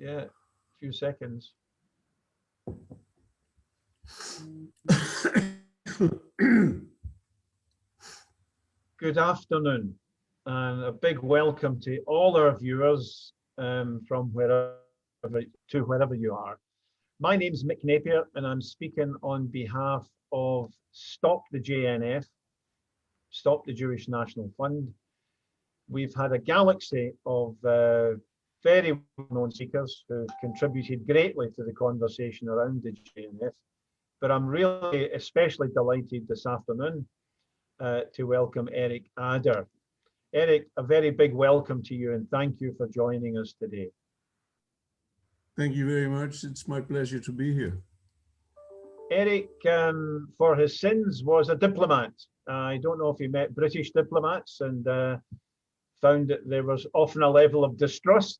Yeah, a few seconds. Good afternoon, and a big welcome to all our viewers from wherever you are. My name's Mick Napier, and I'm speaking on behalf of Stop the JNF, Stop the Jewish National Fund. We've had a galaxy of very well-known speakers who've contributed greatly to the conversation around the JNF, but I'm really especially delighted this afternoon to welcome Erik Ader. Erik, a very big welcome to you and thank you for joining us today. Thank you very much. It's my pleasure to be here. Erik, for his sins, was a diplomat. I don't know if he met British diplomats and found that there was often a level of distrust,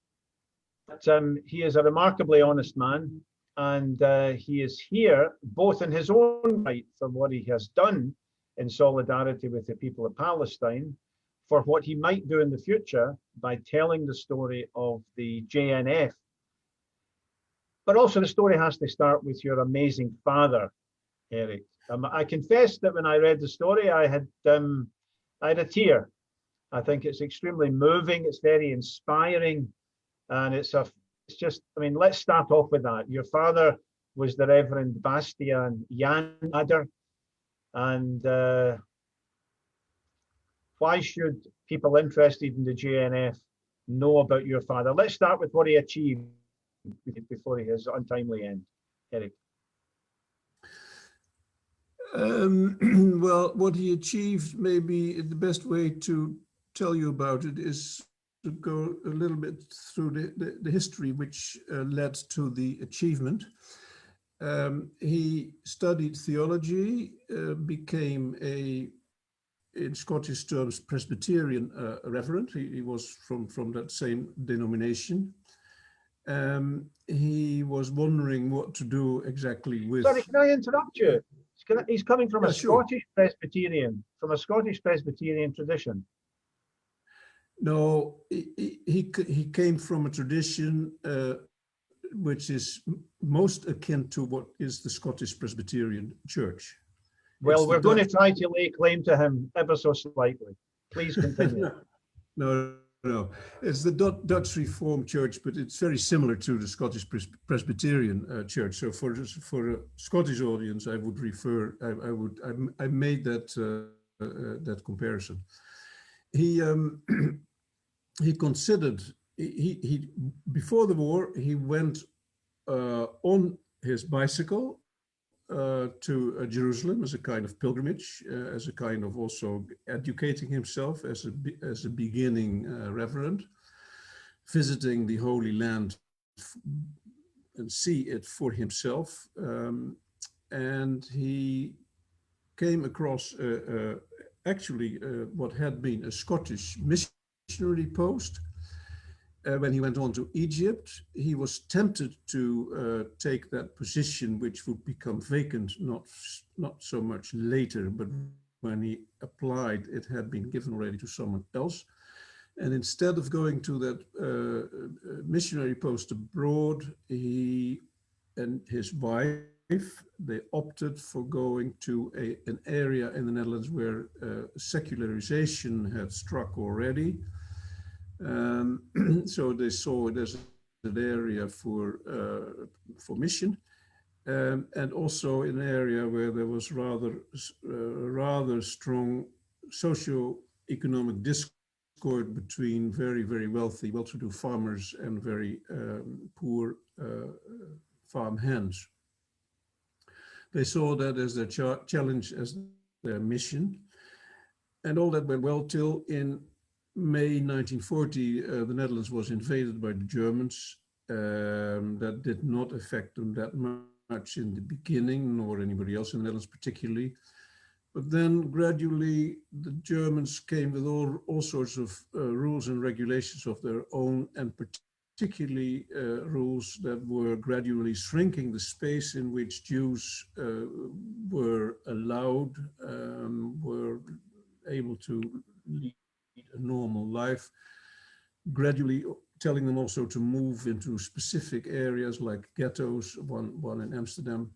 but he is a remarkably honest man, and he is here both in his own right for what he has done in solidarity with the people of Palestine, for what he might do in the future by telling the story of the JNF. But also the story has to start with your amazing father, Erik. I confess that when I read the story, I had a tear. I think it's extremely moving. It's very inspiring, and it's just. I mean, let's start off with that. Your father was the Reverend Bastiaan Jan Ader, and why should people interested in the JNF know about your father? Let's start with what he achieved before his untimely end, Erik. Well, what he achieved, maybe the best way to tell you about it is to go a little bit through the history which led to the achievement. He studied theology, became in Scottish terms, Presbyterian reverend. He was from that same denomination. He was wondering what to do exactly with... Sorry, can I interrupt you? He's coming from a sure. Scottish Presbyterian, tradition. No, he came from a tradition which is most akin to what is the Scottish Presbyterian Church. Well, we're going to try to lay claim to him ever so slightly. Please continue. No. It's the Dutch Reformed Church, but it's very similar to the Scottish Presbyterian Church. So for a Scottish audience, I would refer. I made that comparison. He considered he before the war he went on his bicycle to Jerusalem as a kind of pilgrimage, as a kind of also educating himself as a beginning reverend, visiting the Holy Land and see it for himself. And he came across actually what had been a Scottish missionary post. When he went on to Egypt, he was tempted to take that position, which would become vacant, not so much later, but when he applied, it had been given already to someone else. And instead of going to that missionary post abroad, he and his wife, they opted for going to an area in the Netherlands where secularization had struck already. So they saw it as an area for mission, and also an area where there was rather strong socio-economic discord between very, very wealthy, well-to-do farmers and very poor farm hands. They saw that as their challenge, as their mission, and all that went well till in May 1940, the Netherlands was invaded by the Germans. That did not affect them that much in the beginning, nor anybody else in the Netherlands particularly. But then gradually the Germans came with all sorts of rules and regulations of their own, and particularly rules that were gradually shrinking the space in which Jews were allowed, were able to lead a normal life, gradually telling them also to move into specific areas like ghettos, one in Amsterdam.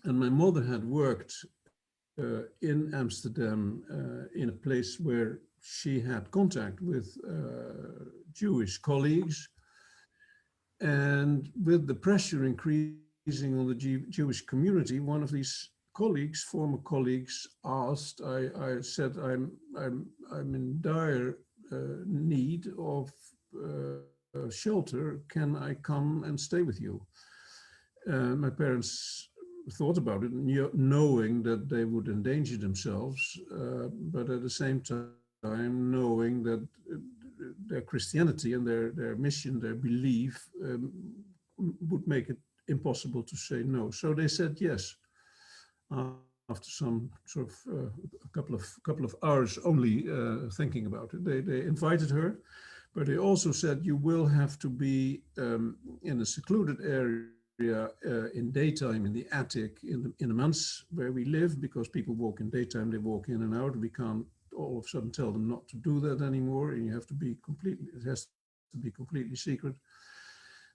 And my mother had worked in Amsterdam in a place where she had contact with Jewish colleagues. And with the pressure increasing on the Jewish community, one of these colleagues, former colleagues, asked, I said, I'm in dire need of shelter. Can I come and stay with you? My parents thought about it, knowing that they would endanger themselves, but at the same time knowing that their Christianity and their mission, their belief would make it impossible to say no. So they said yes. After some sort of a couple of hours only thinking about it, they invited her, but they also said you will have to be in a secluded area in daytime in the attic in the months where we live, because people walk in daytime, they walk in and out. We can't all of a sudden tell them not to do that anymore, and you have to be it has to be completely secret.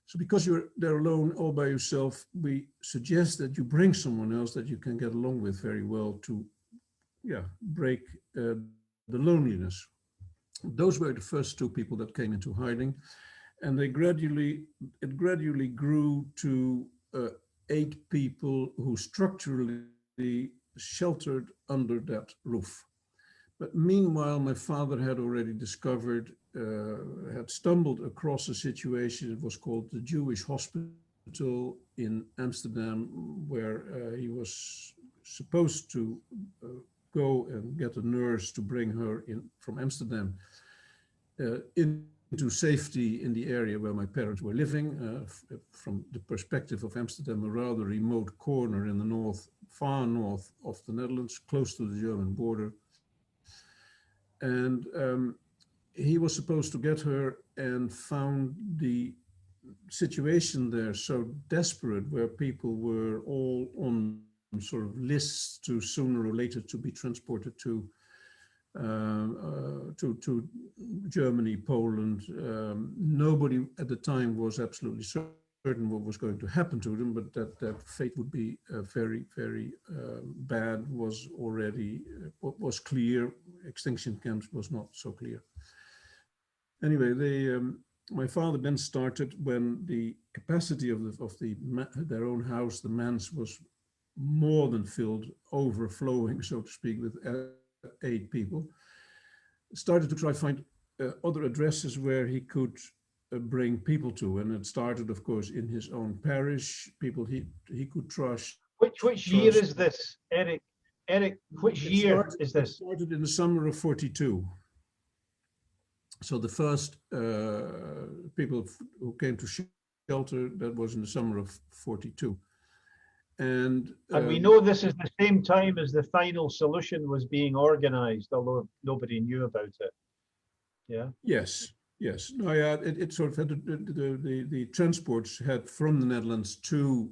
So because you're there alone all by yourself, we suggest that you bring someone else that you can get along with very well to break the loneliness. Those were the first two people that came into hiding, and it gradually grew to 8 people who structurally sheltered under that roof. But meanwhile, my father had already discovered, had stumbled across a situation. It was called the Jewish Hospital in Amsterdam, where he was supposed to go and get a nurse to bring her in from Amsterdam into safety in the area where my parents were living. From the perspective of Amsterdam, a rather remote corner in the north, far north of the Netherlands, close to the German border. And he was supposed to get her, and found the situation there so desperate, where people were all on sort of lists to sooner or later to be transported to Germany, Poland. Nobody at the time was absolutely certain what was going to happen to them, but that fate would be very, very bad was already was clear. Extinction camps was not so clear. Anyway, my father then started, when the capacity of their own house, the manse, was more than filled, overflowing, so to speak, with 8 people, started to try to find other addresses where he could bring people to. And it started, of course, in his own parish, people he could trust. Which year is this, Erik? Erik, which year is this? It started in the summer of 42. So the first people who came to shelter, that was in the summer of 42. And we know this is the same time as the final solution was being organized, although nobody knew about it. Yeah. Yes. No, yeah. It sort of had the transports had from the Netherlands to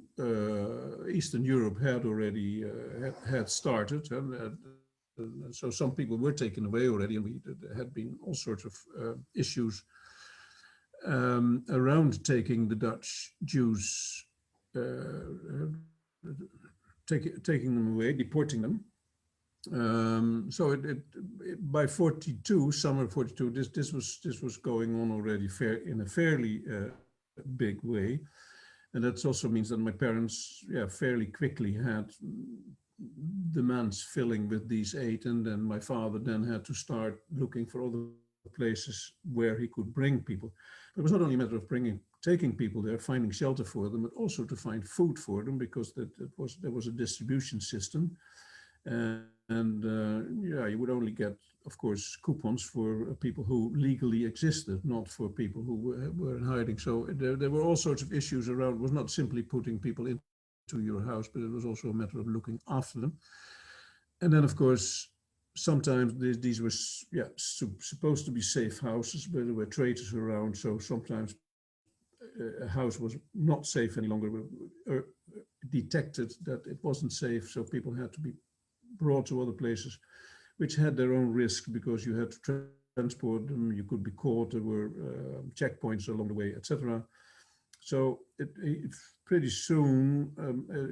Eastern Europe had already had started, and so some people were taken away already, and there had been all sorts of issues around taking the Dutch Jews. Taking them away, deporting them. So by 42, summer 42, this was going on already in a fairly big way, and that also means that my parents, fairly quickly had demands filling with these 8, and then my father then had to start looking for other places where he could bring people. But it was not only a matter of taking people there, finding shelter for them, but also to find food for them, because there was a distribution system, you would only get, of course, coupons for people who legally existed, not for people who were in hiding. So there were all sorts of issues around. It was not simply putting people into your house, but it was also a matter of looking after them. And then, of course, sometimes these were supposed to be safe houses, but there were traitors around, so sometimes a house was not safe any longer, detected that it wasn't safe, so people had to be brought to other places, which had their own risk, because you had to transport them, you could be caught, there were checkpoints along the way, etc. So it pretty soon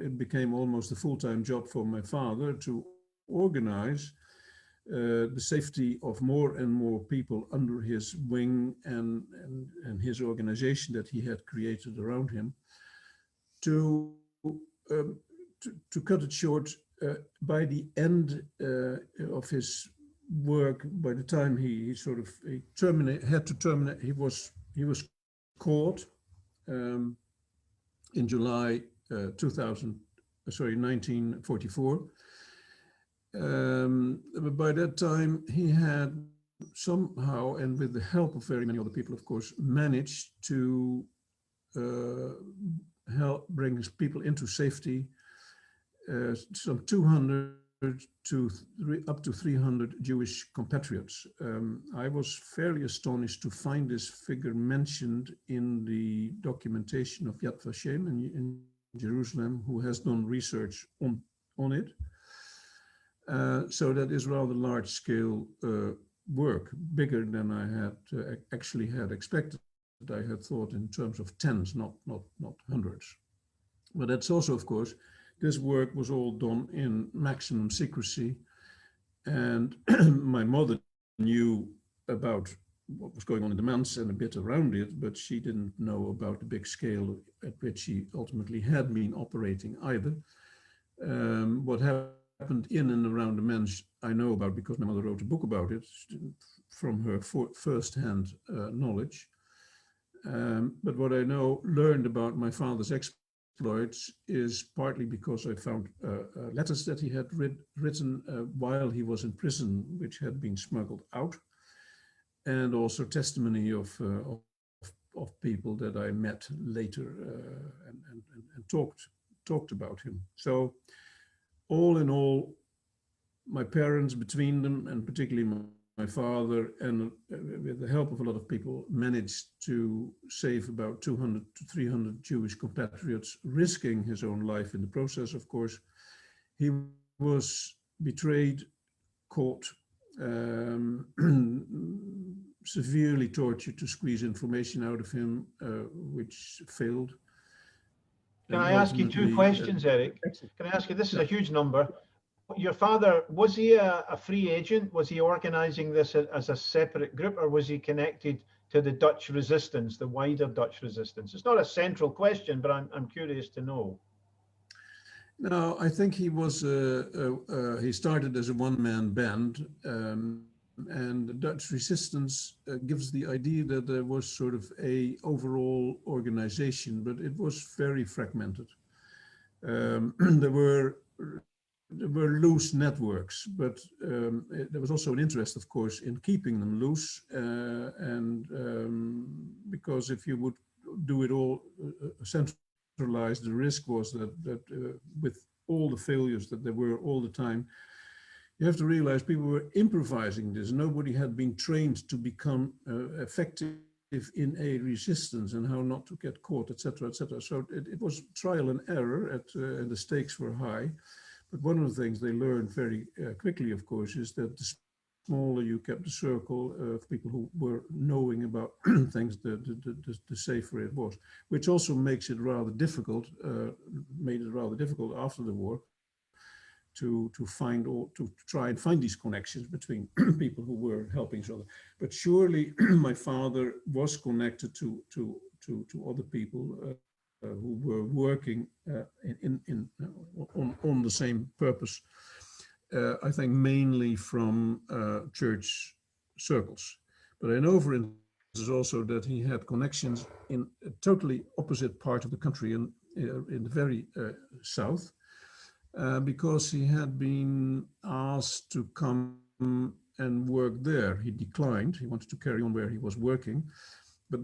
it became almost a full-time job for my father to organize the safety of more and more people under his wing and his organization that he had created around him. To cut it short, by the end of his work, by the time he had to terminate, he was caught in July 1944. But by that time, he had somehow, and with the help of very many other people, of course, managed to help bring his people into safety. Some 200 to up to 300 Jewish compatriots. I was fairly astonished to find this figure mentioned in the documentation of Yad Vashem in Jerusalem, who has done research on it. So that is rather large-scale work, bigger than I had actually had expected. I had thought in terms of tens, not hundreds. But that's also, of course, this work was all done in maximum secrecy, and my mother knew about what was going on in the manse and a bit around it, but she didn't know about the big scale at which she ultimately had been operating either. What happened in and around the manse I know about because my mother wrote a book about it from her first-hand knowledge. But what I learned about my father's exploits is partly because I found letters that he had written while he was in prison, which had been smuggled out, and also testimony of people that I met later and talked about him. So all in all, my parents, between them, and particularly my father, and with the help of a lot of people, managed to save about 200 to 300 Jewish compatriots, risking his own life in the process, of course. He was betrayed, caught, severely tortured to squeeze information out of him, which failed. Can I ask you two questions, Erik? Can I ask you, this is a huge number. Your father, was he a free agent? Was he organizing this as a separate group, or was he connected to the Dutch resistance, the wider Dutch resistance? It's not a central question, but I'm curious to know. No, I think he was, he started as a one-man band, and the Dutch resistance gives the idea that there was sort of a overall organization, but it was very fragmented. There were loose networks, but there was also an interest, of course, in keeping them loose. Because if you would do it all centralized, the risk was that with all the failures that there were all the time, you have to realize people were improvising this. Nobody had been trained to become effective in a resistance and how not to get caught, etc., etc. So it was trial and error, and the stakes were high. But one of the things they learned very quickly, of course, is that the smaller you kept the circle of people who were knowing about things, the safer it was, which also makes it rather difficult, made it rather difficult after the war to try and find these connections between people who were helping each other. But surely my father was connected to other people who were working on the same purpose. I think mainly from church circles. But I know, for instance, also that he had connections in a totally opposite part of the country, in the very south, because he had been asked to come and work there. He declined. He wanted to carry on where he was working. But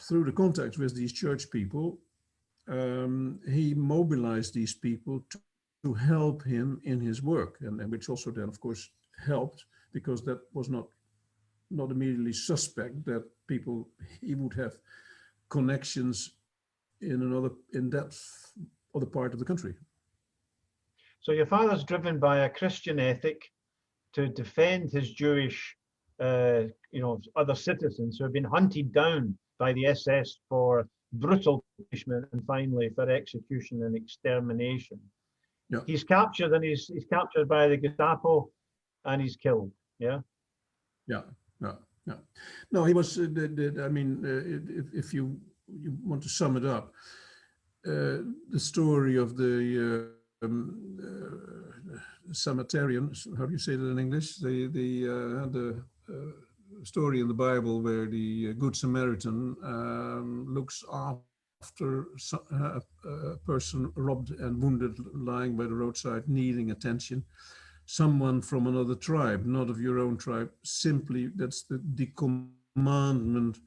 through the contacts with these church people, he mobilized these people to help him in his work, and which also then, of course, helped, because that was not immediately suspect that he would have connections in that other part of the country. So your father's driven by a Christian ethic to defend his Jewish other citizens who have been hunted down by the SS for brutal punishment and finally for execution and extermination. Yeah. He's captured, and he's captured by the Gestapo, and he's killed. Yeah. Yeah. Yeah. Yeah. No, he was. I mean, if you want to sum it up, the story of the Samaritan, how do you say that in English? The story in the Bible where the Good Samaritan looks after a person robbed and wounded, lying by the roadside, needing attention. Someone from another tribe, not of your own tribe. Simply, that's the commandment.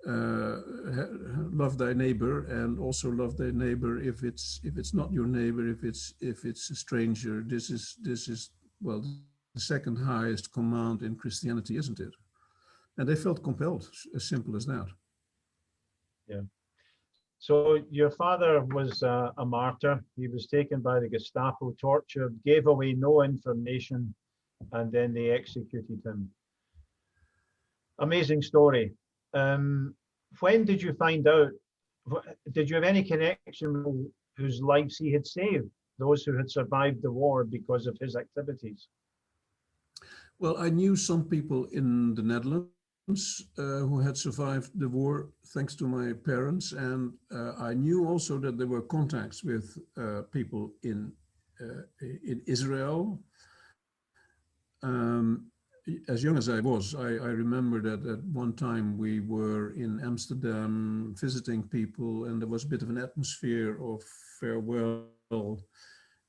Love thy neighbor, and also love thy neighbor if it's not your neighbor, if it's a stranger. This is well the second highest command in Christianity, isn't it? And they felt compelled, as simple as that. Yeah. So your father was a martyr. He was taken by the Gestapo, tortured, gave away no information, and then they executed him. Amazing story. When did you find out? Did you have any connection with whose lives he had saved? Those who had survived the war because of his activities? Well, I knew some people in the Netherlands who had survived the war thanks to my parents, and I knew also that there were contacts with people in Israel. As young as I was, I remember that at one time we were in Amsterdam visiting people, and there was a bit of an atmosphere of farewell.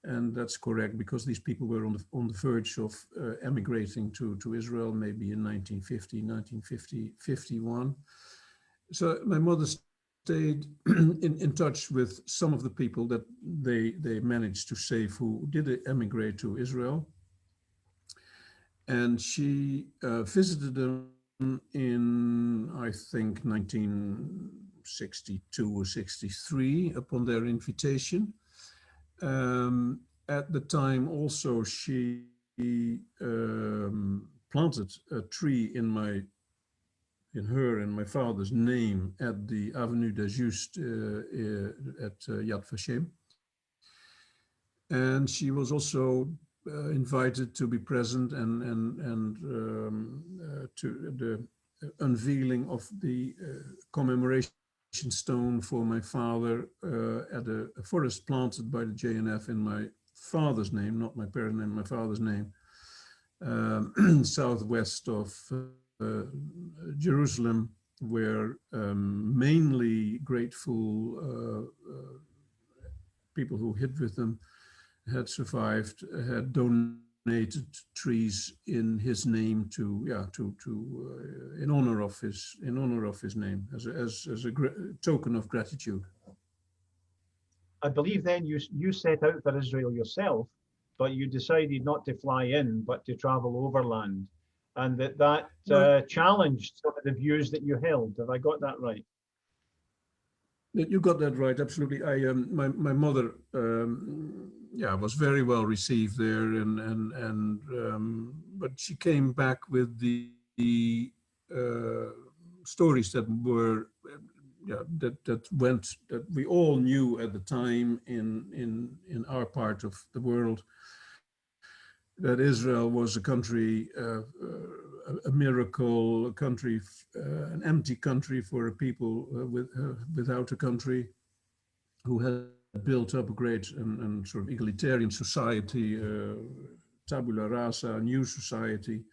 And that's correct, because these people were on the verge of emigrating to Israel, maybe in 1950, 51. So my mother stayed in touch with some of the people that they managed to save who did emigrate to Israel. And she visited them in, I think, 1962 or 63 upon their invitation. At the time also, she planted a tree in her and my father's name at the Avenue des Justes at Yad Vashem. And she was also invited to be present and to the unveiling of the commemoration stone for my father at a forest planted by the JNF in my father's name, not my parents' name, my father's name, southwest of Jerusalem, where mainly grateful people who hid with them had survived, had donated trees in his name in honor of his name, as a token of gratitude. I believe then you set out for Israel yourself, but you decided not to fly in, but to travel overland, and that challenged some of the views that you held. Have I got that right? You got that right, absolutely. My mother, was very well received there, but she came back with the stories that were that we all knew at the time in our part of the world, that Israel was a country, a miracle, a country, an empty country for a people without a country, who had built up a great and sort of egalitarian society, tabula rasa, a new society.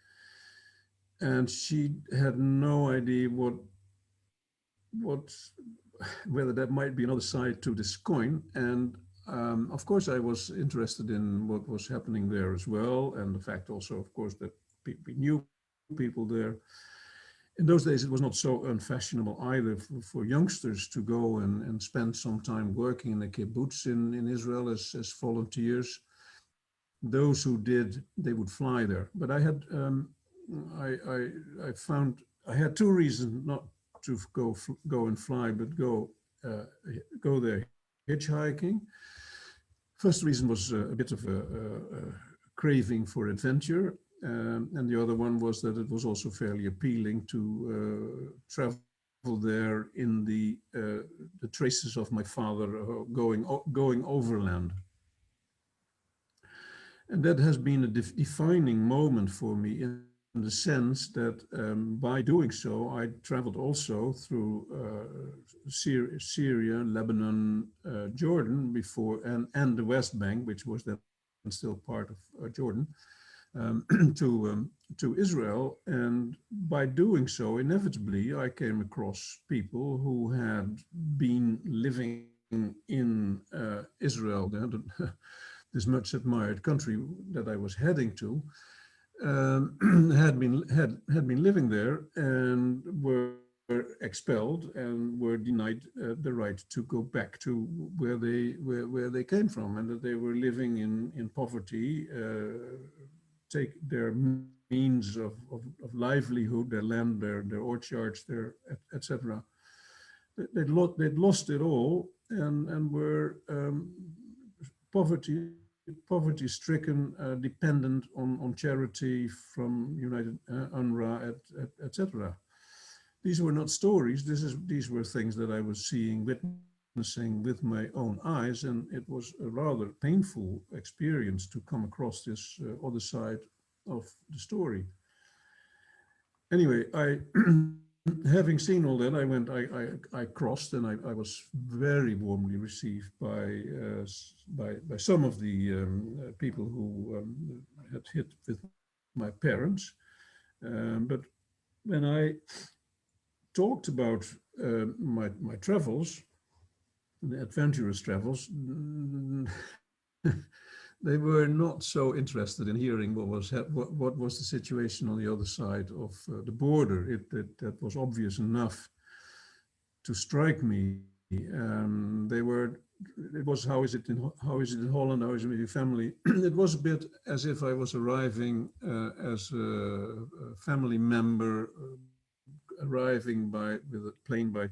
And she had no idea whether that might be another side to this coin. And of course, I was interested in what was happening there as well, and the fact also, of course, that we knew people there. In those days, it was not so unfashionable either for youngsters to go and spend some time working in the kibbutz in Israel as volunteers. Those who did, they would fly there. But I had, I found I had two reasons not to go and fly, but go there hitchhiking. First reason was a bit of a craving for adventure. And the other one was that it was also fairly appealing to travel there in the traces of my father going overland. And that has been a defining moment for me in the sense that by doing so, I traveled also through Syria, Lebanon, Jordan before, and the West Bank, which was then still part of Jordan, to Israel. And by doing so, inevitably, I came across people who had been living in Israel, this much admired country that I was heading to, had been living there and were expelled and were denied the right to go back to where they came from, and that they were living in poverty, take their means of livelihood, their land, their orchards, their etc. They'd lost it all and were poverty-stricken, dependent on charity from United UNRWA, etc. These were not stories. These were things that I was seeing, witnessing with my own eyes, and it was a rather painful experience to come across this other side of the story. Anyway, having seen all that, I crossed, and I was very warmly received by some of the people who had hit with my parents. But when I talked about my travels, the adventurous travels, they were not so interested in hearing what was the situation on the other side of the border. That was obvious enough to strike me. It was how is it in Holland? How is it with your family? It was a bit as if I was arriving as a family member, arriving with a plane by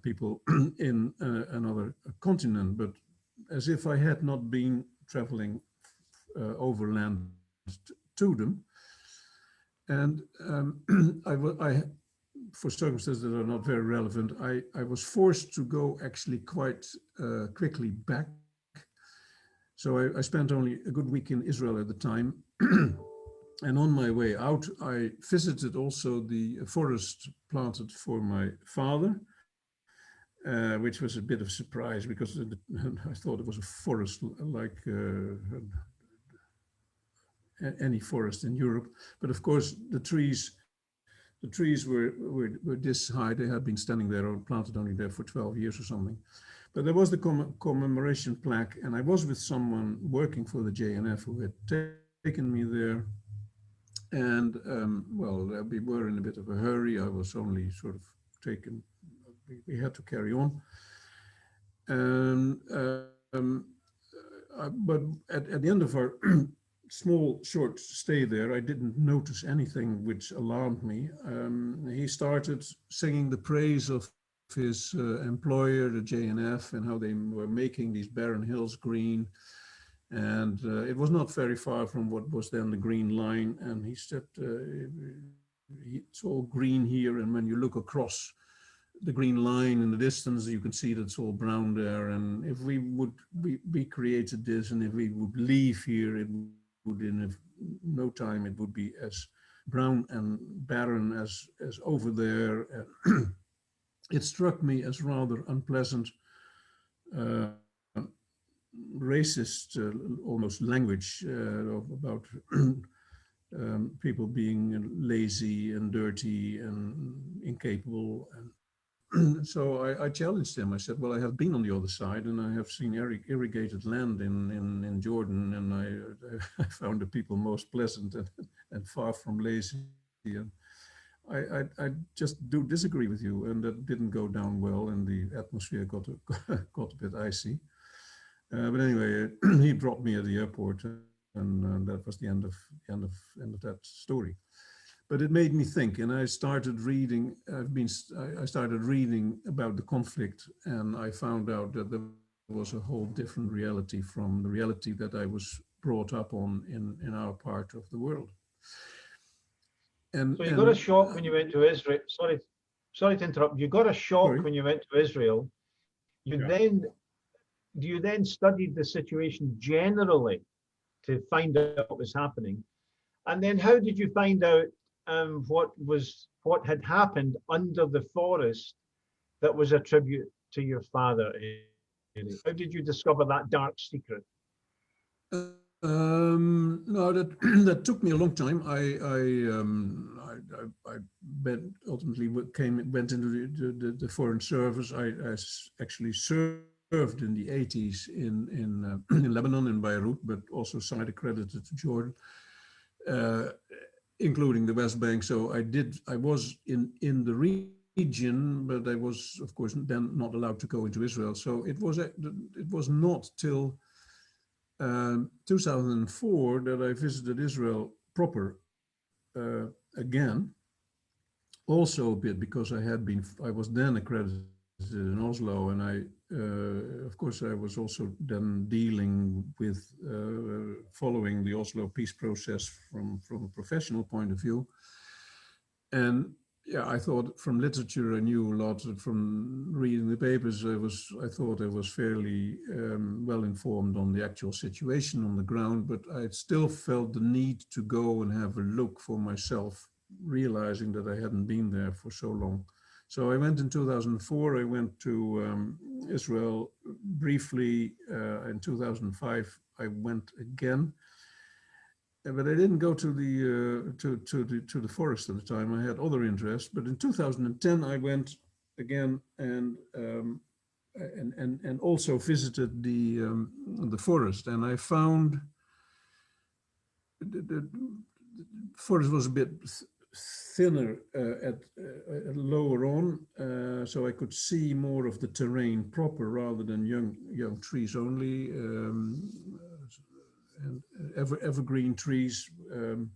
people in another continent, but as if I had not been traveling overland to them. And I, for circumstances that are not very relevant, I was forced to go actually quite quickly back. So I spent only a good week in Israel at the time. And on my way out, I visited also the forest planted for my father, which was a bit of a surprise because I thought it was a forest like any forest in Europe. But of course, the trees were this high. They had been standing there or planted only there for 12 years or something. But there was the commemoration plaque, and I was with someone working for the JNF who had taken me there. And well, we were in a bit of a hurry. I was only sort of taken. We had to carry on. And but at the end of our small, short stay there, I didn't notice anything which alarmed me. He started singing the praise of his employer, the JNF, and how they were making these barren hills green. And it was not very far from what was then the Green Line. And he said, it's all green here. And when you look across the Green Line in the distance, you can see that it's all brown there. And if we created this, and if we would leave here, it would in no time, it would be as brown and barren as over there. It struck me as rather unpleasant, racist, almost language about people being lazy and dirty and incapable. And so I challenged him. I said, well, I have been on the other side and I have seen irrigated land in Jordan, and I found the people most pleasant and far from lazy. And I just do disagree with you, and that didn't go down well, and the atmosphere got a bit icy. But anyway, he dropped me at the airport, and that was the end of that story. But it made me think, and I started reading. I started reading about the conflict, and I found out that there was a whole different reality from the reality that I was brought up on in our part of the world. And So you got a shock when you went to Israel. Sorry to interrupt. You got a shock when you went to Israel. You then do you then studied the situation generally to find out what was happening, and then how did you find out what had happened under the forest that was a tribute to your father? How did you discover that dark secret? No, that that took me a long time. I ultimately went into the Foreign Service. I actually served in the 80s in Lebanon, in Beirut, but also side accredited to Jordan, including the West Bank. So I was in the region, but I was, of course, then not allowed to go into Israel. So it was not till 2004 that I visited Israel proper again. Also a bit because I was then accredited in Oslo, and of course, I was also then dealing with following the Oslo peace process from a professional point of view. And yeah, I thought from literature I knew a lot. From reading the papers, I thought I was fairly well informed on the actual situation on the ground, but I still felt the need to go and have a look for myself, realizing that I hadn't been there for so long. So I went in 2004. I went to Israel briefly. In 2005, I went again. But I didn't go to the forest at the time. I had other interests. But in 2010, I went again and also visited the forest. And I found the forest was a bit thinner at lower on, so I could see more of the terrain proper rather than young trees only. And evergreen trees, and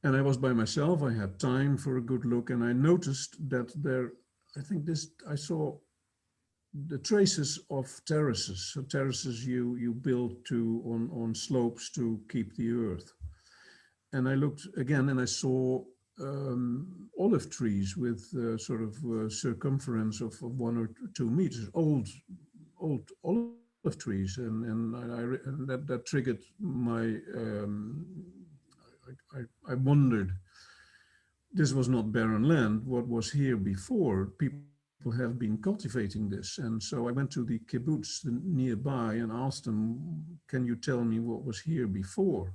I was by myself. I had time for a good look, and I noticed that I saw the traces of terraces. So terraces you build on slopes to keep the earth. And I looked again, and I saw olive trees with sort of circumference of 1 or 2 meters, old olive trees, and that triggered my. I wondered. This was not barren land. What was here before? People have been cultivating this, and so I went to the kibbutz nearby and asked them, "Can you tell me what was here before?"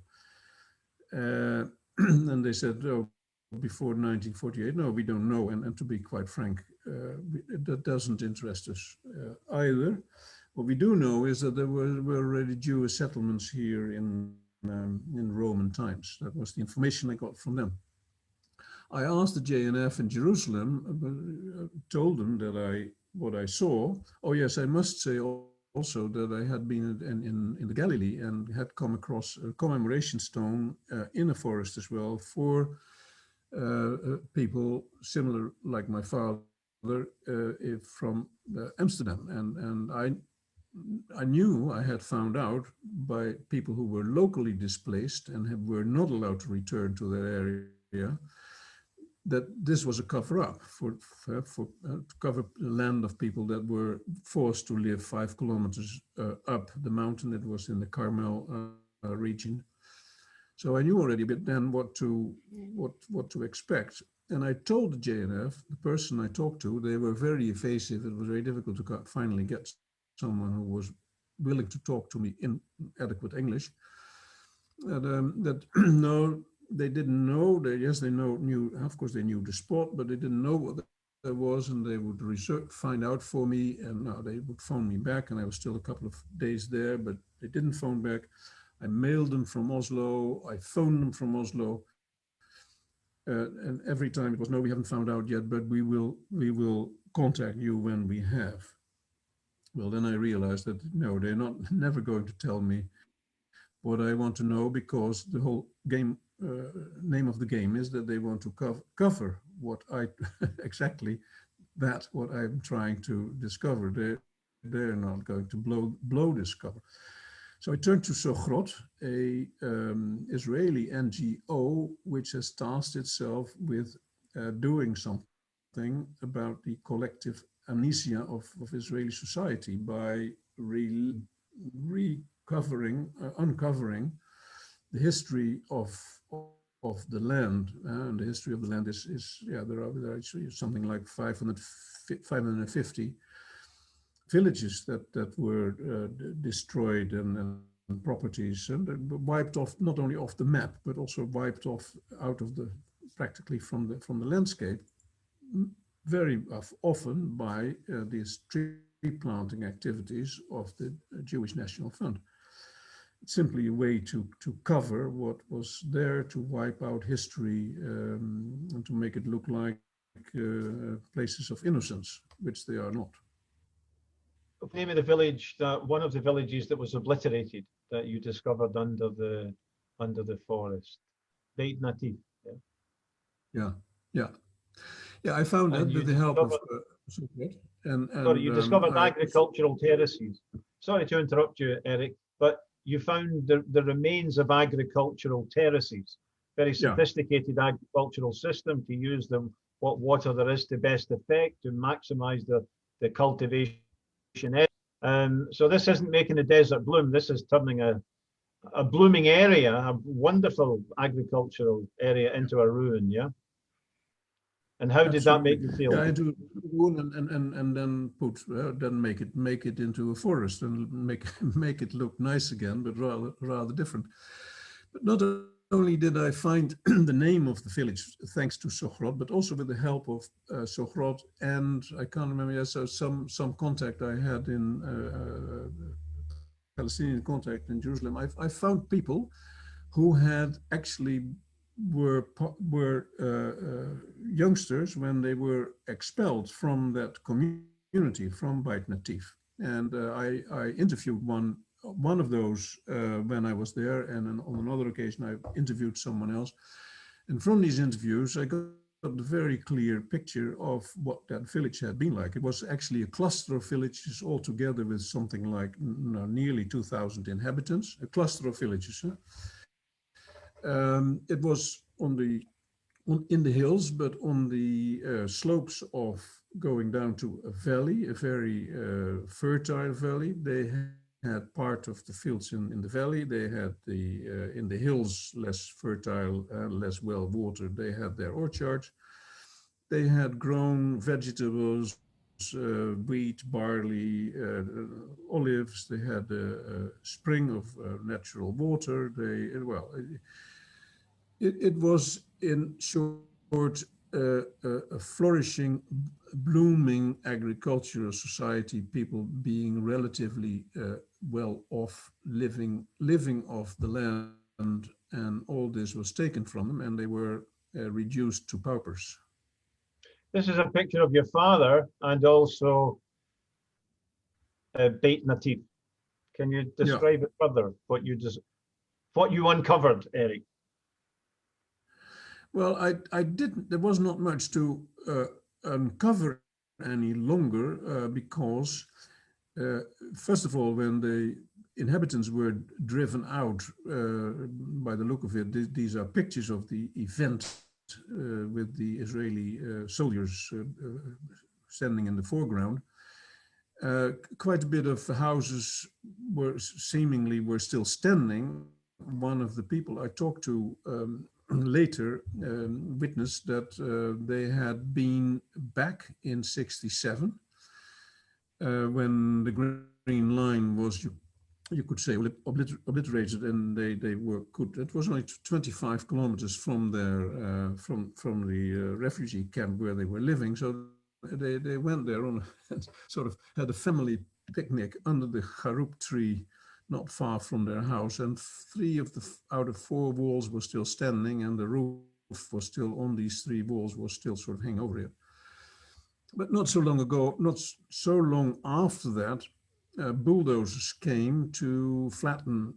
And they said, "Oh, before 1948, no, we don't know." And to be quite frank, that doesn't interest us either. What we do know is that there were already Jewish settlements here in Roman times. That was the information I got from them. I asked the JNF in Jerusalem, told them that what I saw. Oh yes, I must say also that I had been in the Galilee and had come across a commemoration stone in a forest as well for people similar like my father from Amsterdam, and I knew I had found out by people who were locally displaced and were not allowed to return to their area that this was a cover-up to cover the land of people that were forced to live 5 kilometers up the mountain. It was in the Carmel region. So I knew already a bit then what to expect. And I told the JNF, the person I talked to, they were very evasive. It was very difficult to finally get someone who was willing to talk to me in adequate English. That no, they didn't know. They knew. Of course, they knew the spot, but they didn't know what there was, and they would find out for me. And now they would phone me back, and I was still a couple of days there, but they didn't phone back. I mailed them from Oslo. I phoned them from Oslo, and every time it was, "No, we haven't found out yet, but we will contact you when we have." Well, then I realized that no, they're never going to tell me what I want to know, because the whole game name of the game is that they want to cover what I exactly what I'm trying to discover. They're not going to blow this cover. So I turned to Sochrot, a Israeli NGO, which has tasked itself with doing something about the collective amnesia of Israeli society by uncovering the history of the land. And the history of the land is there are actually something like 550 villages that were destroyed and properties and wiped off, not only off the map, but also wiped off out of practically from the landscape, very often by these tree planting activities of the Jewish National Fund. It's simply a way to cover what was there, to wipe out history, and to make it look like places of innocence, which they are not. The name of the village, one of the villages that was obliterated that you discovered under the forest, Bayt Natiff. Yeah. I found that with the help of you discovered agricultural terraces. Sorry to interrupt you, Erik, but you found the remains of agricultural terraces, very sophisticated agricultural system to use what water there is to best effect to maximize the cultivation. So this isn't making a desert bloom. This is turning a blooming area, a wonderful agricultural area, into a ruin. Yeah. And how did that make you feel? Yeah, into a ruin and then make it into a forest and make it look nice again, but rather different. But not only did I find the name of the village thanks to Sochrot, but also with the help of Sochrot, and I can't remember, so some contact I had in Palestinian contact in Jerusalem. I found people who had actually were youngsters when they were expelled from that community, from Bayt Natiff, and I interviewed one of those when I was there, and on another occasion I interviewed someone else, and from these interviews I got a very clear picture of what that village had been like. It was actually a cluster of villages all together with something like nearly 2,000 inhabitants, a cluster of villages. It was in the hills, but on the slopes of going down to a valley, a very fertile valley. They had part of the fields in the valley. They had in the hills, less fertile and less well watered. They had their orchards. They had grown vegetables, wheat, barley, olives. They had a spring of natural water. It was, in short, a flourishing, blooming agricultural society, people being relatively well off, living off the land, and all this was taken from them, and they were reduced to paupers. This is a picture of your father and also Bayt Natiff. Can you describe it further, what you uncovered, Erik? Well, I didn't. There was not much to uncover any longer because, first of all, when the inhabitants were driven out, by the look of it, these are pictures of the event with the Israeli soldiers standing in the foreground. Quite a bit of houses were still standing. One of the people I talked to later witnessed that they had been back in '67 when the Green Line was, you could say, obliterated, and they were good. It was only 25 kilometers from their from the refugee camp where they were living. So they went there on sort of had a family picnic under the charub tree, not far from their house, and 3 out of 4 walls were still standing, and the roof was still on these 3 walls, was still sort of hanging over it. But not so long ago, not so long after that, bulldozers came to flatten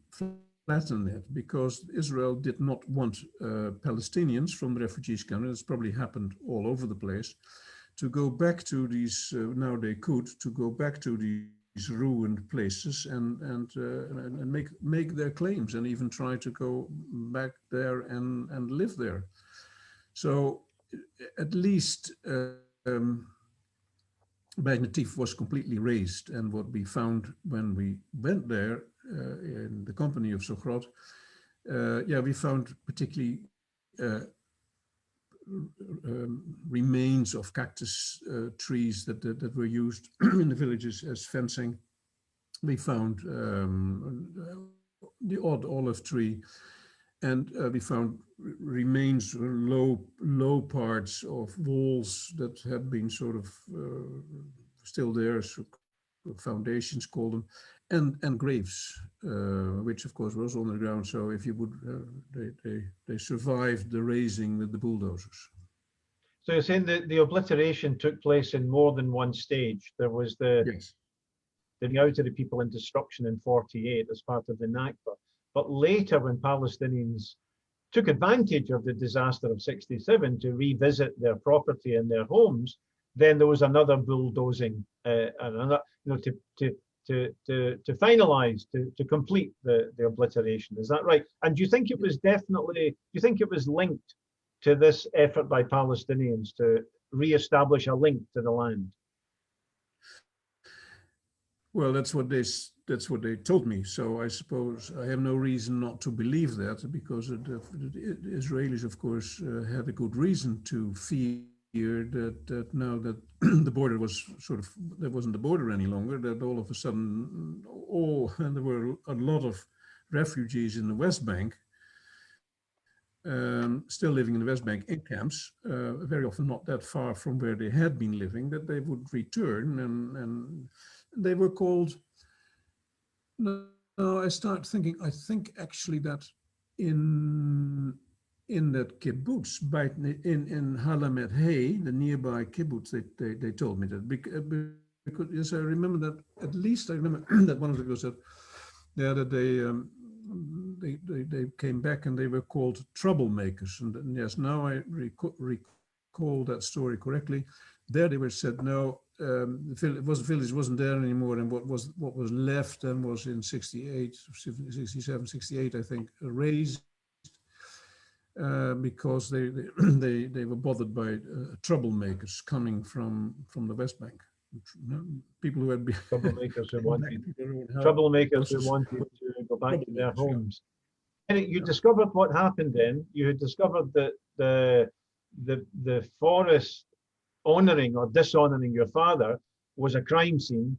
it, because Israel did not want Palestinians from the refugees camp. It's probably happened all over the place, to go back to these. Now they could to go back to ruined places and make their claims and even try to go back there and live there. So at least Bayt Natiff was completely razed, and what we found when we went there in the company of Sochrot, we found particularly remains of cactus trees that were used in the villages as fencing. We found the odd olive tree, and we found remains, low parts of walls that had been sort of still there, so foundations call them, and graves, which of course was on the ground. So if you would, they survived the razing with the bulldozers. So you're saying that the obliteration took place in more than one stage. There was the out of the people in destruction in 48 as part of the Nakba. But later, when Palestinians took advantage of the disaster of 67 to revisit their property and their homes, then there was another bulldozing, another, to finalize, to complete the obliteration. Is that right? And do you think it was linked to this effort by Palestinians to re-establish a link to the land? Well, that's what they told me. So I suppose I have no reason not to believe that, because the Israelis, of course, had a good reason to fear that now that the border was there wasn't a border any longer, that all of a sudden, and there were a lot of refugees in the West Bank, still living in the West Bank in camps, very often not that far from where they had been living, that they would return, and they were called. No, I start thinking, I think actually that in that kibbutz, in Halamet Hay, the nearby kibbutz, they told me that, because yes, I remember that, at least I remember that one of the girls said, that they came back and they were called troublemakers. And yes, now I recall that story correctly. There they were said, no, the village wasn't there anymore, and what was left then was in 68, 67, 68, I think, raised because they were bothered by troublemakers coming from the West Bank. People who had been troublemakers who wanted to go back to their homes. And you discovered what happened then. You had discovered that the forest honoring or dishonoring your father was a crime scene.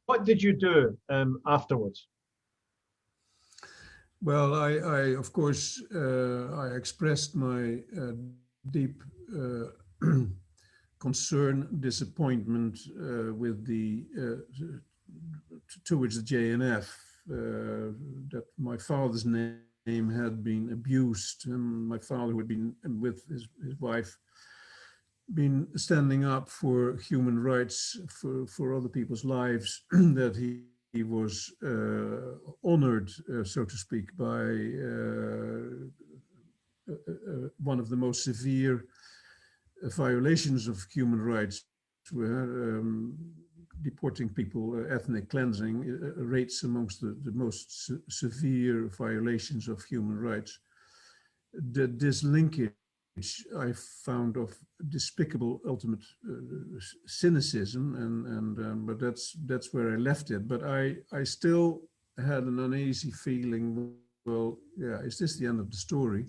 What did you do afterwards? Well, I of course, I expressed my deep concern, disappointment with towards the JNF, that my father's name had been abused, and my father, who had been with his wife, been standing up for human rights, for other people's lives, that he was honored, so to speak, by one of the most severe violations of human rights, were deporting people, ethnic cleansing, rates amongst the most severe violations of human rights. This linkage I found of despicable ultimate cynicism, and but that's where I left it. But I still had an uneasy feeling. Well, yeah, is this the end of the story?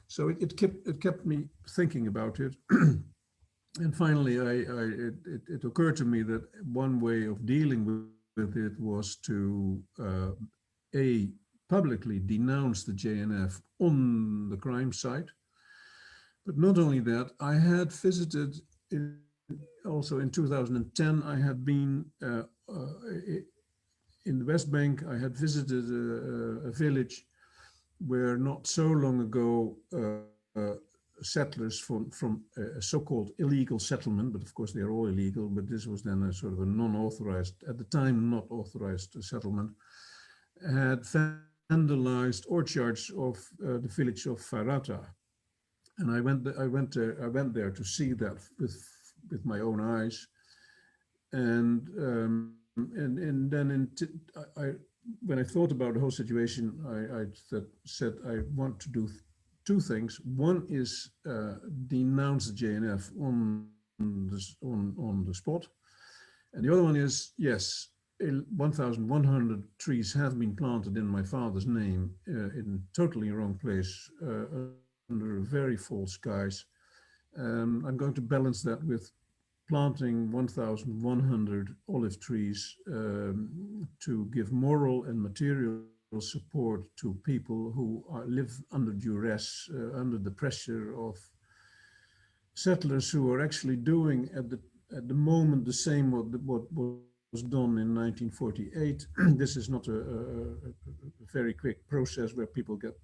So it kept me thinking about it, and finally it occurred to me that one way of dealing with it was to publicly denounce the JNF on the crime site. But not only that, I had visited, also in 2010, I had been in the West Bank. I had visited a village where not so long ago settlers from a so-called illegal settlement, but of course they are all illegal, but this was then a sort of a non-authorized, at the time not authorized settlement, had vandalized orchards of the village of Farata. And I went there to see that with my own eyes, and when I thought about the whole situation, I said I want to do two things. One is denounce the JNF on the spot, and the other one is, yes, 1,100 trees have been planted in my father's name in totally wrong place under very false skies. I'm going to balance that with planting 1,100 olive trees to give moral and material support to people who live under duress, under the pressure of settlers who are actually doing at the moment the same what was done in 1948. This is not a very quick process where people get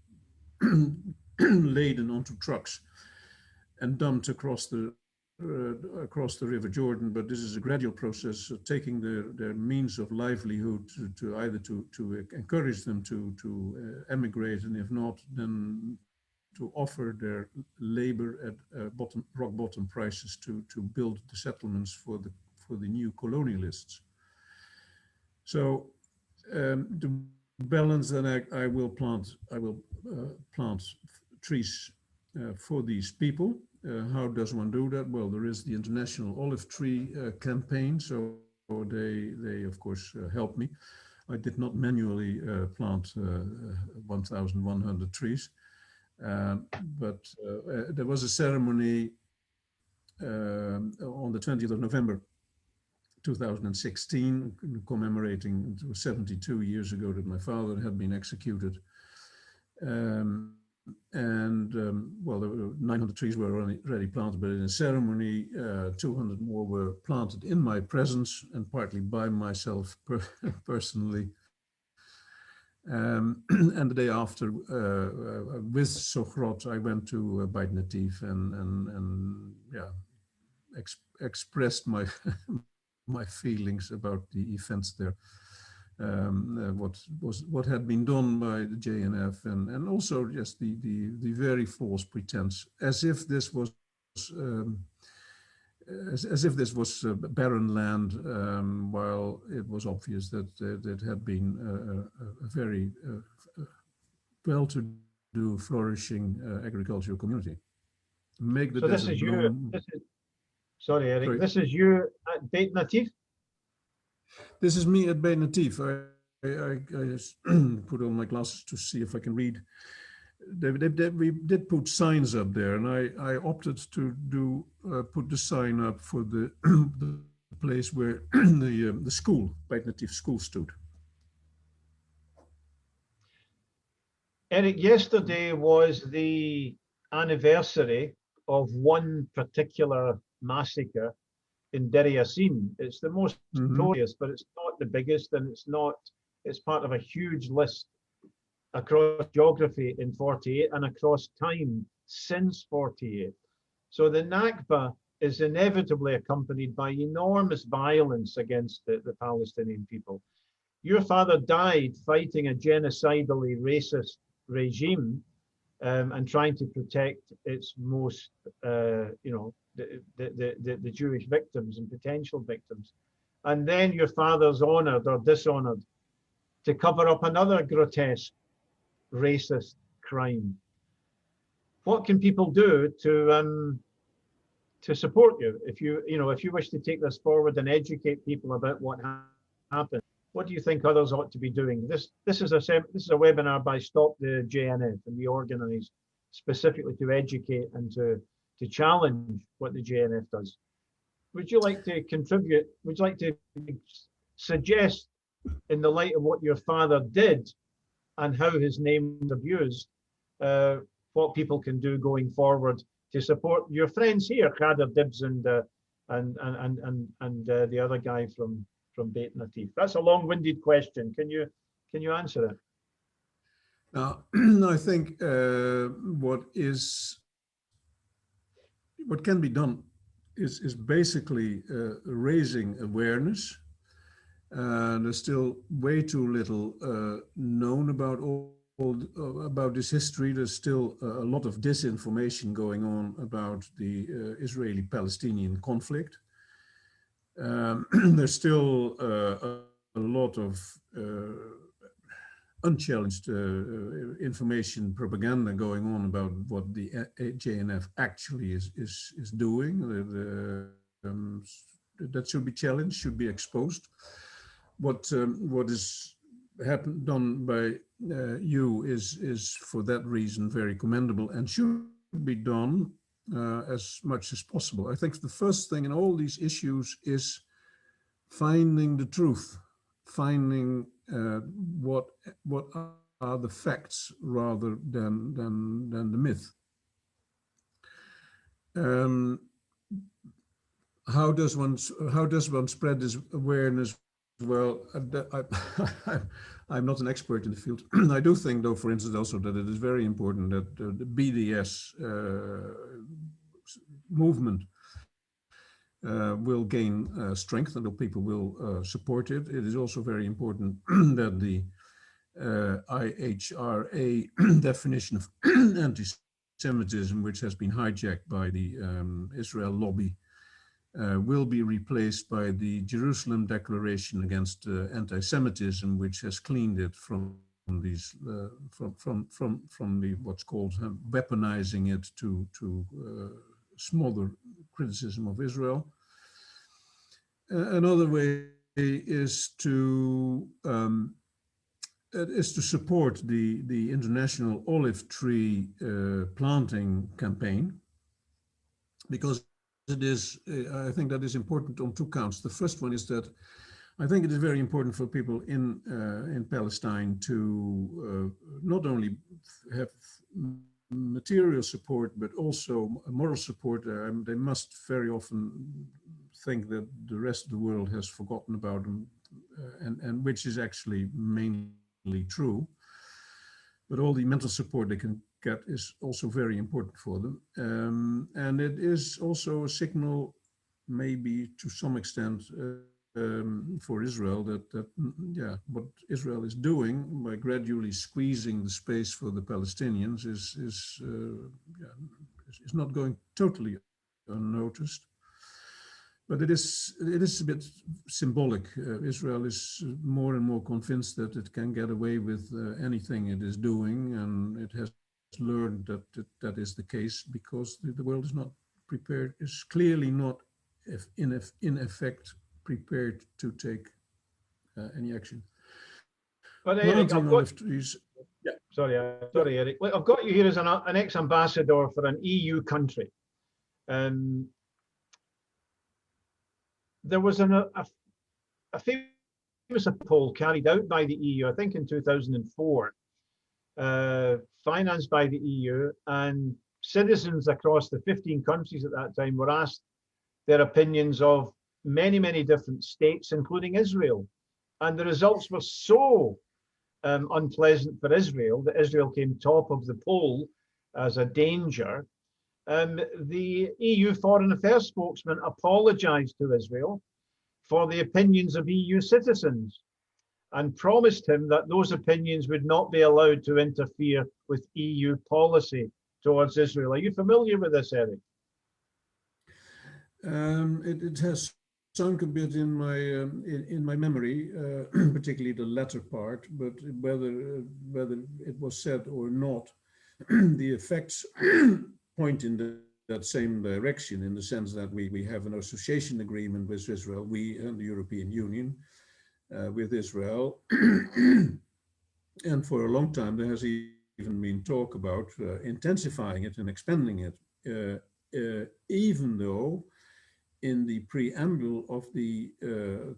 laden onto trucks and dumped across the River Jordan, but this is a gradual process of taking their means of livelihood to either to encourage them to emigrate, and if not, then to offer their labor at rock bottom prices to build the settlements for the new colonialists. So to balance that, I will plant trees for these people. How does one do that? Well, there is the International Olive Tree Campaign, so they of course help me. I did not manually plant 1,100 trees, but there was a ceremony on the 20th of November 2016, commemorating, it was 72 years ago that my father had been executed. Well, there were 900 trees were already planted, but in a ceremony, 200 more were planted in my presence and partly by myself personally. And the day after, with Sochrot, I went to Bayt Natiff and expressed my my feelings about the events there. What had been done by the JNF, and also just the very false pretense, as if this was barren land, while it was obvious that it had been a very well-to-do, flourishing agricultural community. Make the so desert this is bloom. Sorry, Erik. Sorry. This is you at Bayt Natiff? This is me at Bayt Natiff. I just put on my glasses to see if I can read. We did put signs up there, and I opted to put the sign up for the place where the school, Bayt Natiff school, stood. Erik, yesterday was the anniversary of one particular massacre in Deir Yassin. It's the most notorious, but it's not the biggest, and it's part of a huge list across geography in 48 and across time since 48. So the Nakba is inevitably accompanied by enormous violence against the Palestinian people. Your father died fighting a genocidally racist regime and trying to protect its most, the Jewish victims and potential victims. And then your father's honored or dishonored to cover up another grotesque racist crime. What can people do to support you if you wish to take this forward and educate people about what happened? What do you think others ought to be doing? This is a webinar by Stop the JNF, and we organise specifically to educate and to challenge what the JNF does. Would you like to contribute? Would you like to suggest, in the light of what your father did and how his name was abused, what people can do going forward to support your friends here, Khader Dibs and the other guy from Bayt Natiff? That's a long-winded question. Can you answer it? I think what can be done is basically raising awareness. There's still way too little known about about this history. There's still a lot of disinformation going on about the Israeli-Palestinian conflict. There's still a lot of unchallenged information propaganda going on about what the JNF actually is doing. That should be challenged, should be exposed. What is done by you is for that reason very commendable and should be done as much as possible. I think the first thing in all these issues is finding the truth, finding what are the facts rather than the myth. How does one spread this awareness? Well, I'm not an expert in the field. I do think, though, for instance, also that it is very important that the BDS movement will gain strength and that people will support it. It is also very important that the IHRA definition of anti-Semitism, which has been hijacked by the Israel lobby, will be replaced by the Jerusalem Declaration against anti-Semitism, which has cleaned it from these from the what's called weaponizing it to smother criticism of Israel. Another way is to support the international olive tree planting campaign, because it is, I think that is important on two counts. The first one is that I think it is very important for people in Palestine to not only have material support, but also moral support. They must very often think that the rest of the world has forgotten about them, and which is actually mainly true. But all the mental support they can get is also very important for them. And it is also a signal, maybe to some extent, for Israel that what Israel is doing by gradually squeezing the space for the Palestinians is not going totally unnoticed. But it is a bit symbolic. Israel is more and more convinced that it can get away with anything it is doing, and it has learned that is the case because the world is not prepared, is clearly not, in effect, prepared to take any action. But Erik, sorry, Erik. I've got you here as an ex-ambassador for an EU country. There was a famous poll carried out by the EU, I think in 2004, financed by the EU, and citizens across the 15 countries at that time were asked their opinions of many, many different states, including Israel. And the results were so unpleasant for Israel that Israel came top of the poll as a danger. The EU Foreign Affairs spokesman apologized to Israel for the opinions of EU citizens and promised him that those opinions would not be allowed to interfere with EU policy towards Israel. Are you familiar with this, Erik? It has sunk a bit in my memory, particularly the latter part, but whether it was said or not, the effects point in that same direction, in the sense that we have an association agreement with Israel, we and the European Union with Israel. And for a long time, there has even been talk about intensifying it and expanding it, even though in the preamble of the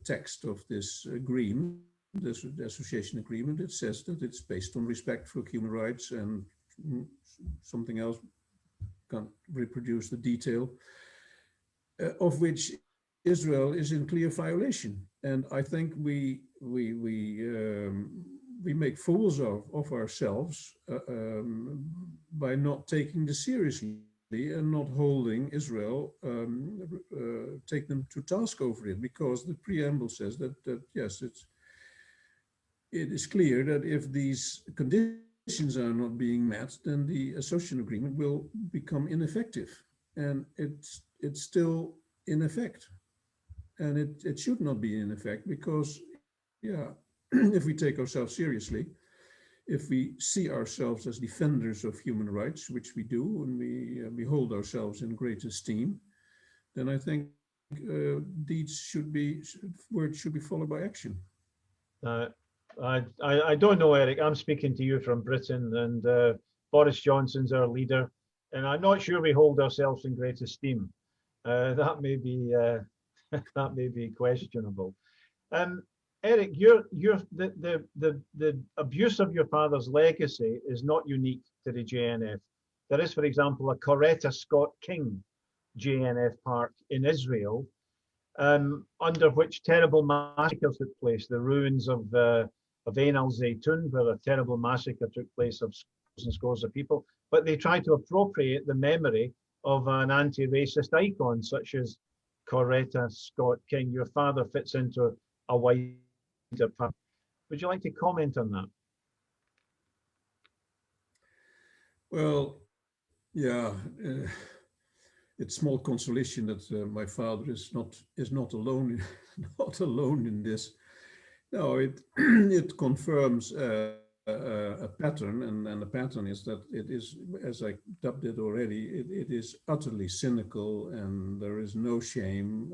text of this agreement, this association agreement, it says that it's based on respect for human rights and something else, can't reproduce the detail, of which Israel is in clear violation. And I think we make fools of ourselves by not taking this seriously and not holding Israel, take them to task over it, because the preamble says that yes, it is clear that if these conditions are not being met, then the association agreement will become ineffective, and it's still in effect. and it should not be in effect because, yeah, if we take ourselves seriously, if we see ourselves as defenders of human rights, which we do, and we hold ourselves in great esteem, then I think words should be followed by action. I don't know, Eric. I'm speaking to you from Britain, and Boris Johnson's our leader, and I'm not sure we hold ourselves in great esteem. That may be that may be questionable. Eric, the abuse of your father's legacy is not unique to the JNF. There is, for example, a Coretta Scott King JNF park in Israel, under which terrible massacres took place. The ruins of Ain al Zaytun, where a terrible massacre took place of scores and scores of people. But they tried to appropriate the memory of an anti-racist icon such as Coretta Scott King. Your father fits into a wider path. Would you like to comment on that? Well, yeah, it's small consolation that my father is not alone, not alone in this. No, it confirms a pattern, and the pattern is that it is, as I dubbed it already, it is utterly cynical, and there is no shame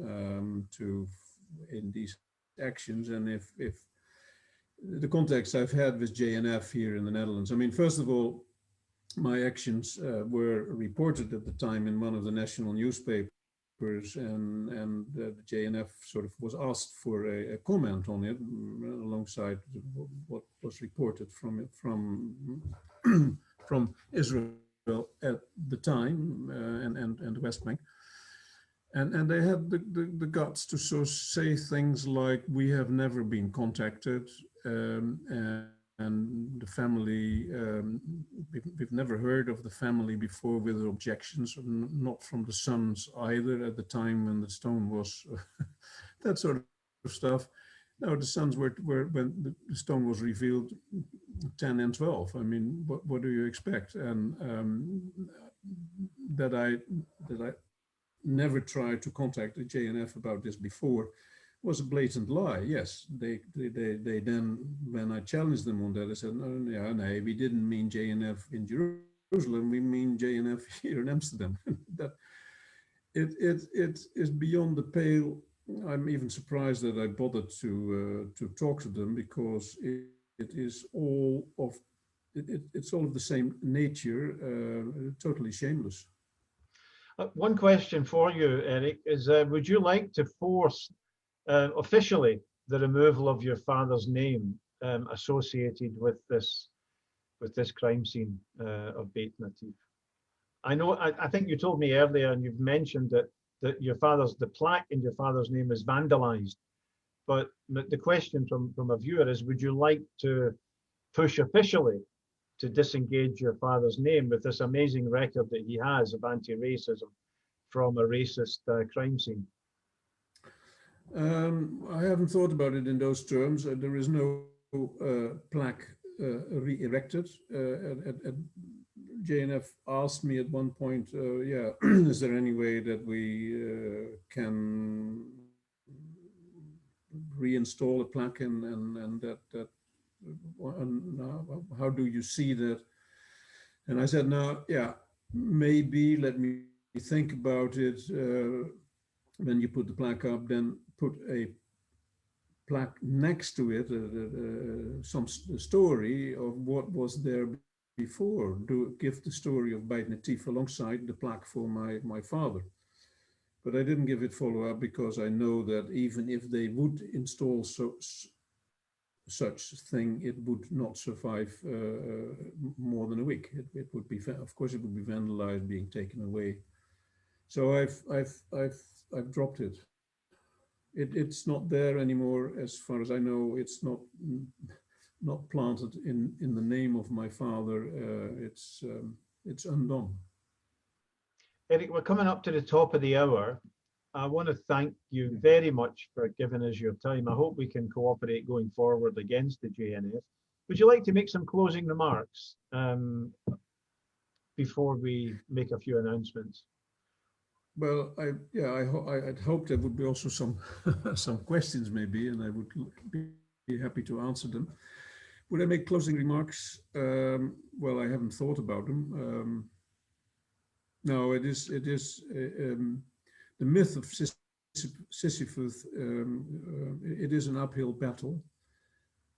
in these actions. And if the context I've had with JNF here in the Netherlands, I mean, first of all, my actions were reported at the time in one of the national newspapers, and the JNF sort of was asked for a comment on it alongside what was reported from Israel at the time and the West Bank. And they had the guts to sort of say things like, we have never been contacted, and the family, we've never heard of the family before with objections, not from the sons either at the time when the stone was, that sort of stuff. No, the sons were when the stone was revealed, 10 and 12. I mean, what do you expect? And that I never tried to contact the JNF about this before was a blatant lie. Yes, they then, when I challenged them on that, they said, no, we didn't mean JNF in Jerusalem, we mean JNF here in Amsterdam. That it is beyond the pale. I'm even surprised that I bothered to talk to them, because it's all of the same nature, totally shameless. One question for you, Eric, is would you like to force officially the removal of your father's name associated with this crime scene of Bayt Natiff? I know. I think you told me earlier, and you've mentioned that the plaque in your father's name is vandalized. But the question from a viewer is: would you like to push officially to disengage your father's name with this amazing record that he has of anti-racism from a racist crime scene? I haven't thought about it in those terms. There is no plaque re-erected. JNF asked me at one point, is there any way that we can reinstall a plaque, and that how do you see that? And I said, no, yeah, maybe, let me think about it. When you put the plaque up, then put a plaque next to it, some story of what was there before. Give the story of Bayt Natiff alongside the plaque for my father. But I didn't give it follow-up, because I know that even if they would install such thing, it would not survive more than a week. It would be, of course, it would be vandalized, being taken away. So I've dropped it. It's not there anymore, as far as I know. It's not planted in the name of my father. It's undone. Eric, we're coming up to the top of the hour. I want to thank you very much for giving us your time. I hope we can cooperate going forward against the JNF. Would you like to make some closing remarks before we make a few announcements? Well, I'd hoped there would be also some some questions maybe, and I would be happy to answer them. Would I make closing remarks? Well, I haven't thought about them. No, the myth of Sisyphus. It is an uphill battle,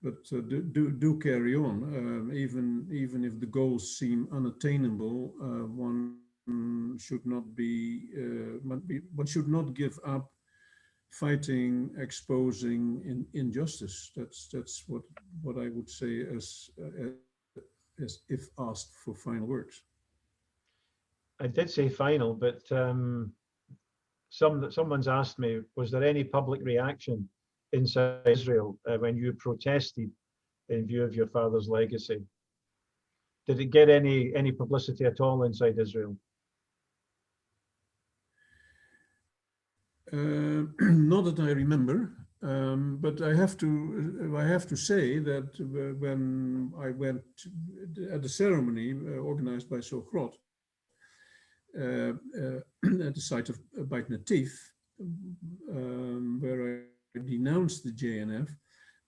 but do carry on. Even if the goals seem unattainable, one one should not give up fighting, exposing injustice. That's what I would say as if asked for final words. I did say final, but someone's asked me, was there any public reaction inside Israel when you protested in view of your father's legacy? Did it get any publicity at all inside Israel? Not that I remember, but I have to say that when I went at the ceremony organized by Sochrot at the site of Bayt Natiff, where I denounced the JNF,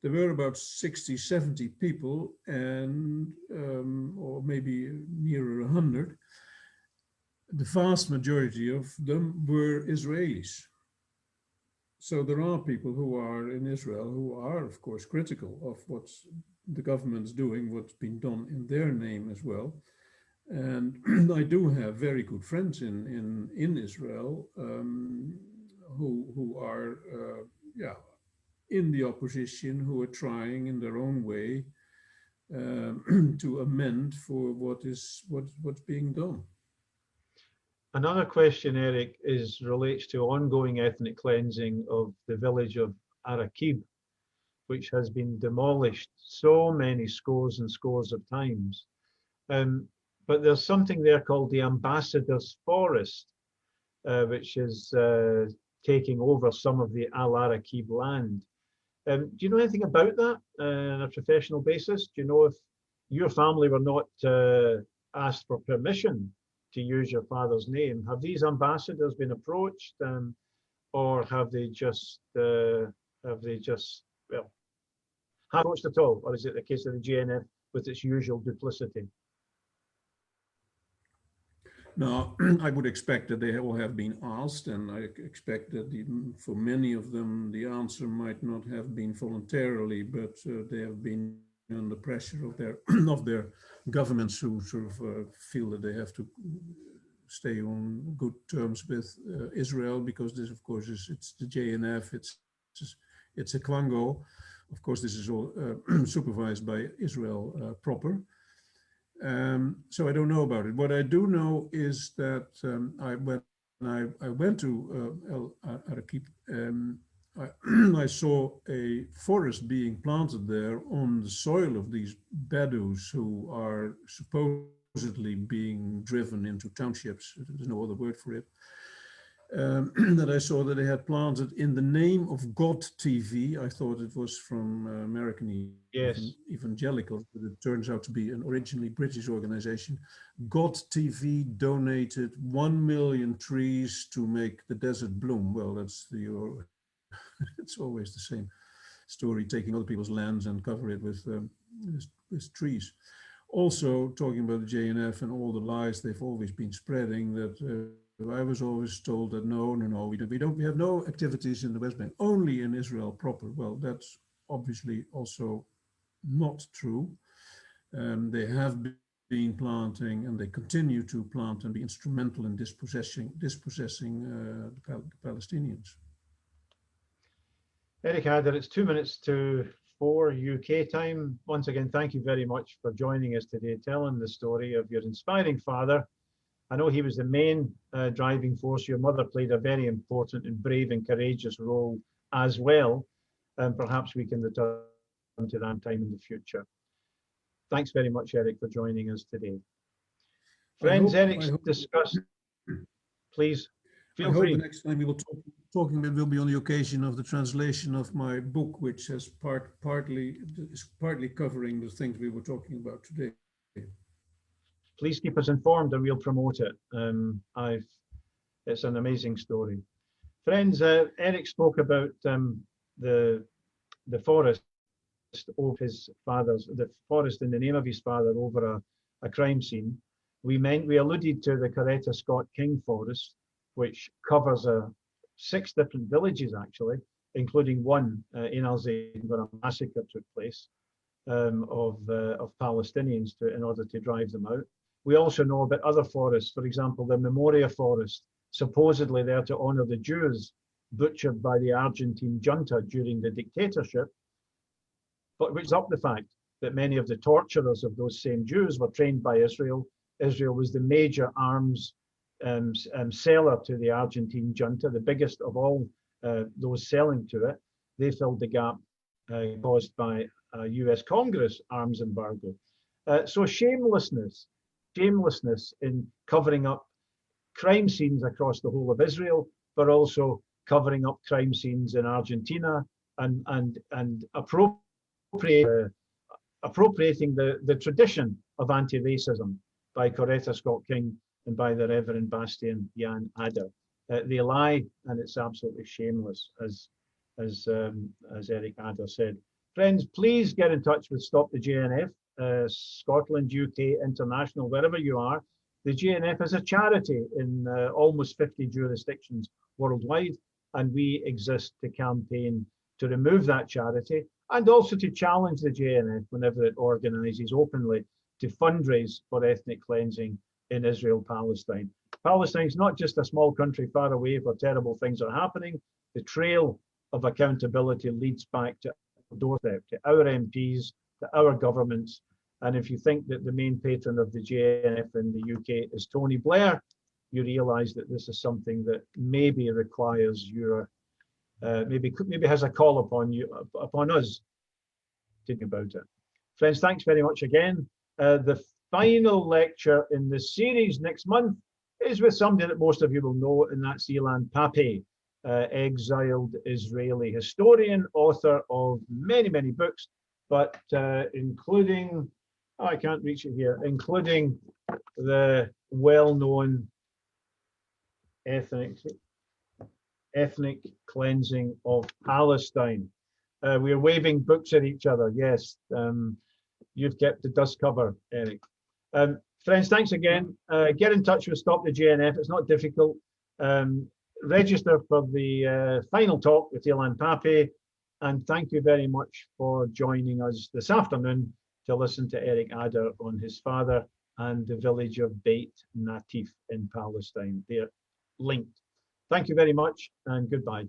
there were about 60, 70 people, and or maybe nearer 100. The vast majority of them were Israelis. So there are people who are in Israel who are, of course, critical of what the government's doing, what's been done in their name as well. And I do have very good friends in Israel who are in the opposition, who are trying in their own way to amend for what's being done. Another question, Eric, relates to ongoing ethnic cleansing of the village of Arakib, which has been demolished so many scores and scores of times. But there's something there called the Ambassador's Forest, which is taking over some of the Al-Arakib land. Do you know anything about that on a professional basis? Do you know if your family were not asked for permission to use your father's name? Have these ambassadors been approached, or have they just approached at all, or is it the case of the GNF with its usual duplicity? No, I would expect that they all have been asked, and I expect that for many of them, the answer might not have been voluntarily, but they have been under pressure of their governments who sort of feel that they have to stay on good terms with Israel, because this, of course, it's the JNF, it's a Kwango. Of course, this is all supervised by Israel proper. So I don't know about it. What I do know is that when I went to Al-Arakib, I saw a forest being planted there on the soil of these Bedouins who are supposedly being driven into townships. There's no other word for it. That I saw that they had planted in the name of God TV. I thought it was from American evangelicals, but it turns out to be an originally British organization. God TV donated 1 million trees to make the desert bloom. Well, that's it's always the same story, taking other people's lands and cover it with trees. Also, talking about the JNF and all the lies they've always been spreading, that I was always told that no, we have no activities in the West Bank, only in Israel proper. Well, that's obviously also not true. They have been planting, and they continue to plant and be instrumental in dispossessing the Palestinians. Erik Ader, it's 2 minutes to 4 UK time. Once again, thank you very much for joining us today, telling the story of your inspiring father. I know he was the main driving force. Your mother played a very important and brave and courageous role as well. And perhaps we can return to that time in the future. Thanks very much, Erik, for joining us today. Friends, Erik's discussed. Please feel free. I hope the next time we will talking will be on the occasion of the translation of my book, which is partly covering the things we were talking about today. Please keep us informed and we'll promote it. I've It's an amazing story. Friends, Erik spoke about the forest of his father's, the forest in the name of his father over a crime scene. We alluded to the Coretta Scott King forest, which covers 6 different villages actually, including one in Alsace where a massacre took place of Palestinians in order to drive them out. We also know about other forests, for example, the Memoria forest, supposedly there to honor the Jews butchered by the Argentine junta during the dictatorship, but which is up the fact that many of the torturers of those same Jews were trained by Israel. Israel was the major arms seller to the Argentine junta, the biggest of all those selling to it. They filled the gap caused by a US Congress arms embargo. So shamelessness in covering up crime scenes across the whole of Israel, but also covering up crime scenes in Argentina and appropriating the tradition of anti-racism by Coretta Scott King and by the Reverend Bastiaan Jan Ader. They lie, and it's absolutely shameless, as Erik Ader said. Friends, please get in touch with Stop the JNF, Scotland, UK, international, wherever you are. The JNF is a charity in almost 50 jurisdictions worldwide, and we exist to campaign to remove that charity and also to challenge the JNF whenever it organises openly to fundraise for ethnic cleansing in Israel-Palestine. Palestine is not just a small country far away where terrible things are happening. The trail of accountability leads back to our doorstep, to our MPs, to our governments. And if you think that the main patron of the JNF in the UK is Tony Blair, you realise that this is something that maybe requires your, maybe has a call upon us to think about it. Friends, thanks very much again. The final lecture in the series next month is with somebody that most of you will know, and that's Ilan Pappé, exiled Israeli historian, author of many, many books, but including, oh, I can't reach it here, including the well-known ethnic cleansing of Palestine. We're waving books at each other. Yes, you've kept the dust cover, Erik. Friends, thanks again. Get in touch with Stop the JNF. It's not difficult. Register for the final talk with Ilan Pappé. And thank you very much for joining us this afternoon to listen to Erik Ader on his father and the village of Bayt Natiff in Palestine. They're linked. Thank you very much and goodbye.